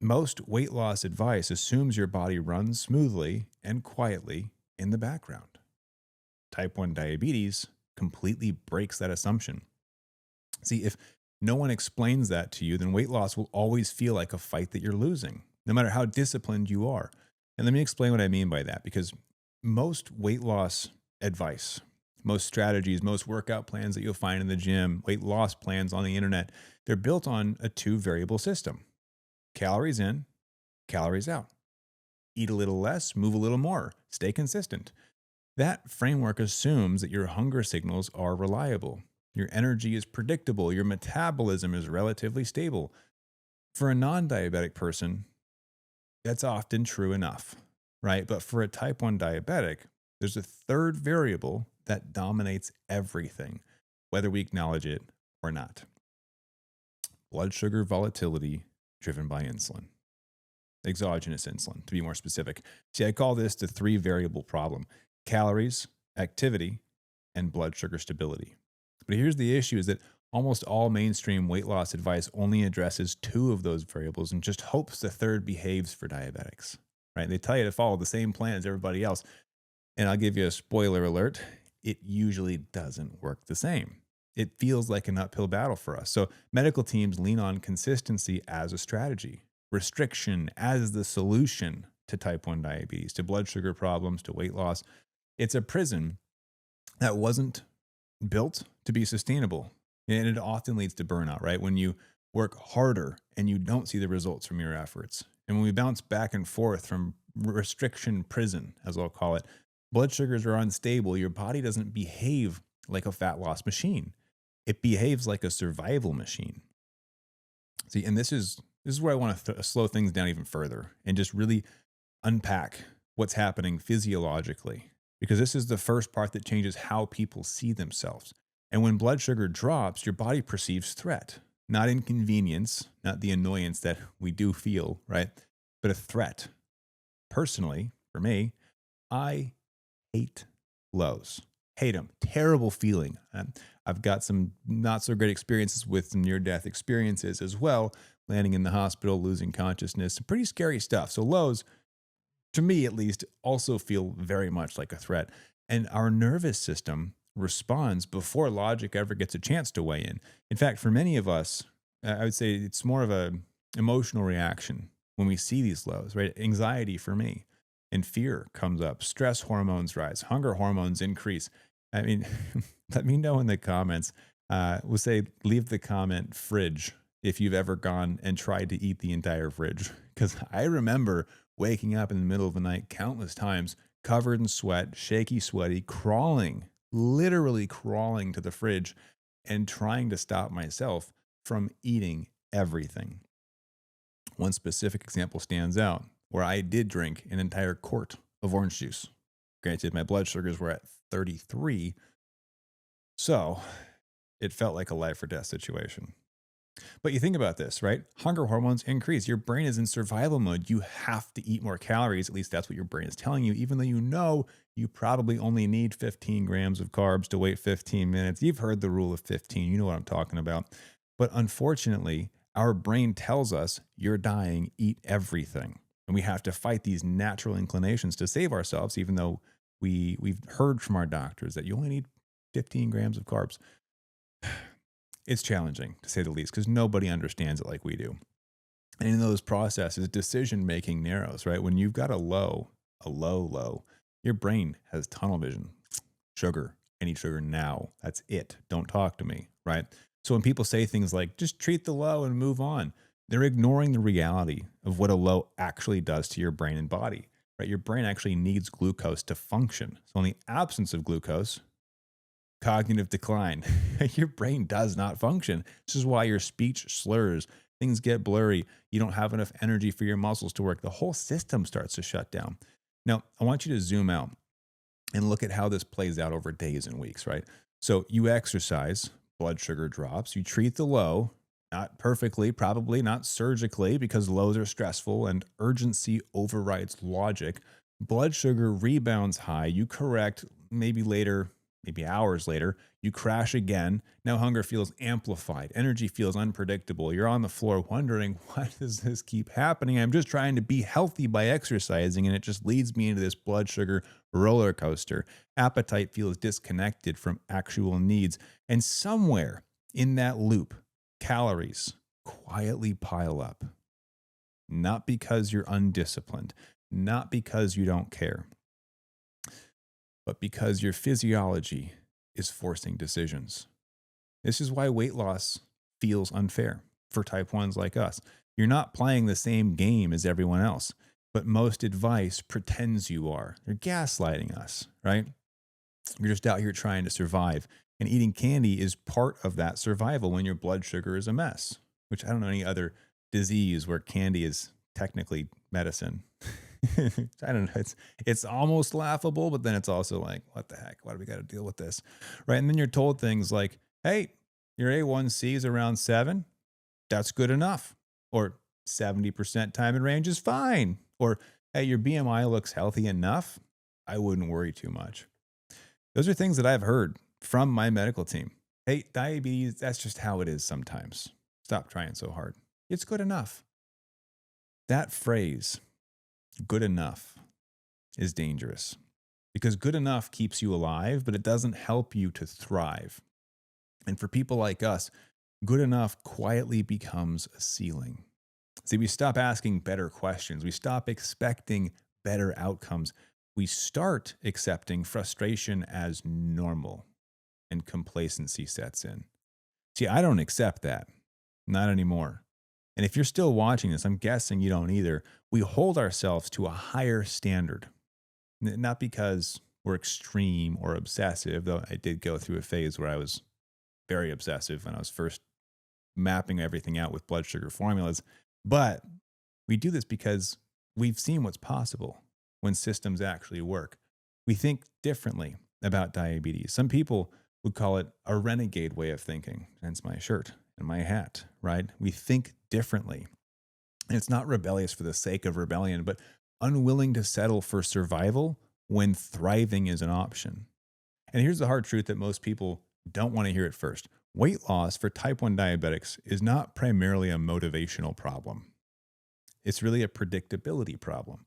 Most weight loss advice assumes your body runs smoothly and quietly in the background. Type 1 diabetes completely breaks that assumption. See, if no one explains that to you, then weight loss will always feel like a fight that you're losing, no matter how disciplined you are. And let me explain what I mean by that, because most weight loss advice, most strategies, most workout plans that you'll find in the gym, weight loss plans on the internet, they're built on a two variable system: calories in, calories out. Eat a little less, move a little more, stay consistent. That framework assumes that your hunger signals are reliable, your energy is predictable, your metabolism is relatively stable. For a non diabetic person, that's often true enough, right? But for a type 1 diabetic, there's a third variable that dominates everything, whether we acknowledge it or not: blood sugar volatility driven by insulin, exogenous insulin, to be more specific. See, I call this the three variable problem: calories, activity, and blood sugar stability. But here's the issue: is that almost all mainstream weight loss advice only addresses two of those variables and just hopes the third behaves for diabetics, right? They tell you to follow the same plan as everybody else. And I'll give you a spoiler alert: it usually doesn't work the same. It feels like an uphill battle for us. So medical teams lean on consistency as a strategy, restriction as the solution to type 1 diabetes, to blood sugar problems, to weight loss. It's a prison that wasn't built to be sustainable. And it often leads to burnout, right? When you work harder and you don't see the results from your efforts. And when we bounce back and forth from restriction prison, as I'll call it, blood sugars are unstable. Your body doesn't behave like a fat loss machine. It behaves like a survival machine. See, and this is where I want to slow things down even further and just really unpack what's happening physiologically, because this is the first part that changes how people see themselves. And when blood sugar drops, your body perceives threat, not inconvenience, not the annoyance that we do feel, right? But a threat. Personally, for me, I hate lows. Hate them. Terrible feeling. I've got some not so great experiences with some near death experiences as well, landing in the hospital, losing consciousness, some pretty scary stuff. So lows, to me at least, also feel very much like a threat. And our nervous system responds before logic ever gets a chance to weigh in. In fact, for many of us, I would say it's more of a emotional reaction when we see these lows, right? Anxiety for me and fear comes up, stress hormones rise, hunger hormones increase. I mean, let me know in the comments. We'll say leave the comment fridge if you've ever gone and tried to eat the entire fridge. Because I remember waking up in the middle of the night countless times, covered in sweat, shaky, sweaty, crawling, literally crawling to the fridge and trying to stop myself from eating everything. One specific example stands out where I did drink an entire quart of orange juice. Granted, my blood sugars were at 33, so it felt like a life or death situation. But you think about this, right? Hunger hormones increase. Your brain is in survival mode. You have to eat more calories. At least that's what your brain is telling you, even though you know you probably only need 15 grams of carbs to wait 15 minutes. You've heard the rule of 15. You know what I'm talking about. But unfortunately, our brain tells us you're dying, eat everything. And we have to fight these natural inclinations to save ourselves, even though we've heard from our doctors that you only need 15 grams of carbs. It's challenging, to say the least, because nobody understands it like we do. And in those processes, decision making narrows, right? When you've got a low, your brain has tunnel vision. Sugar, I need sugar now. That's it. Don't talk to me, right? So when people say things like, just treat the low and move on, they're ignoring the reality of what a low actually does to your brain and body, right? Your brain actually needs glucose to function. So in the absence of glucose, cognitive decline. Your brain does not function. This is why your speech slurs, things get blurry, you don't have enough energy for your muscles to work. The whole system starts to shut down. Now, I want you to zoom out and look at how this plays out over days and weeks, right? So you exercise, blood sugar drops, you treat the low, not perfectly, probably not surgically, because lows are stressful and urgency overrides logic. Blood sugar rebounds high, you correct maybe later, maybe hours later, you crash again. Now hunger feels amplified. Energy feels unpredictable. You're on the floor wondering, why does this keep happening? I'm just trying to be healthy by exercising, and it just leads me into this blood sugar roller coaster. Appetite feels disconnected from actual needs. And somewhere in that loop, calories quietly pile up. Not because you're undisciplined, not because you don't care, but because your physiology is forcing decisions. This is why weight loss feels unfair for type 1s like us. You're not playing the same game as everyone else, but most advice pretends you are. They're gaslighting us, right? You're just out here trying to survive. And eating candy is part of that survival when your blood sugar is a mess, which I don't know any other disease where candy is technically medicine. I don't know. It's almost laughable, but then it's also like, what the heck? Why do we got to deal with this? Right. And then you're told things like, hey, your A1C is around 7. That's good enough. Or 70% time in range is fine. Or, hey, your BMI looks healthy enough. I wouldn't worry too much. Those are things that I've heard from my medical team. Hey, diabetes, that's just how it is sometimes. Stop trying so hard. It's good enough. That phrase, good enough, is dangerous because good enough keeps you alive, but it doesn't help you to thrive. And for people like us, good enough quietly becomes a ceiling. See, we stop asking better questions. We stop expecting better outcomes. We start accepting frustration as normal, and complacency sets in. See, I don't accept that. Not anymore. And if you're still watching this, I'm guessing you don't either. We hold ourselves to a higher standard, not because we're extreme or obsessive, though I did go through a phase where I was very obsessive when I was first mapping everything out with blood sugar formulas. But we do this because we've seen what's possible when systems actually work. We think differently about diabetes. Some people would call it a renegade way of thinking, hence my shirt and my hat, right? We think differently. And it's not rebellious for the sake of rebellion, but unwilling to settle for survival when thriving is an option. And here's the hard truth that most people don't want to hear at first. Weight loss for type 1 diabetics is not primarily a motivational problem. It's really a predictability problem.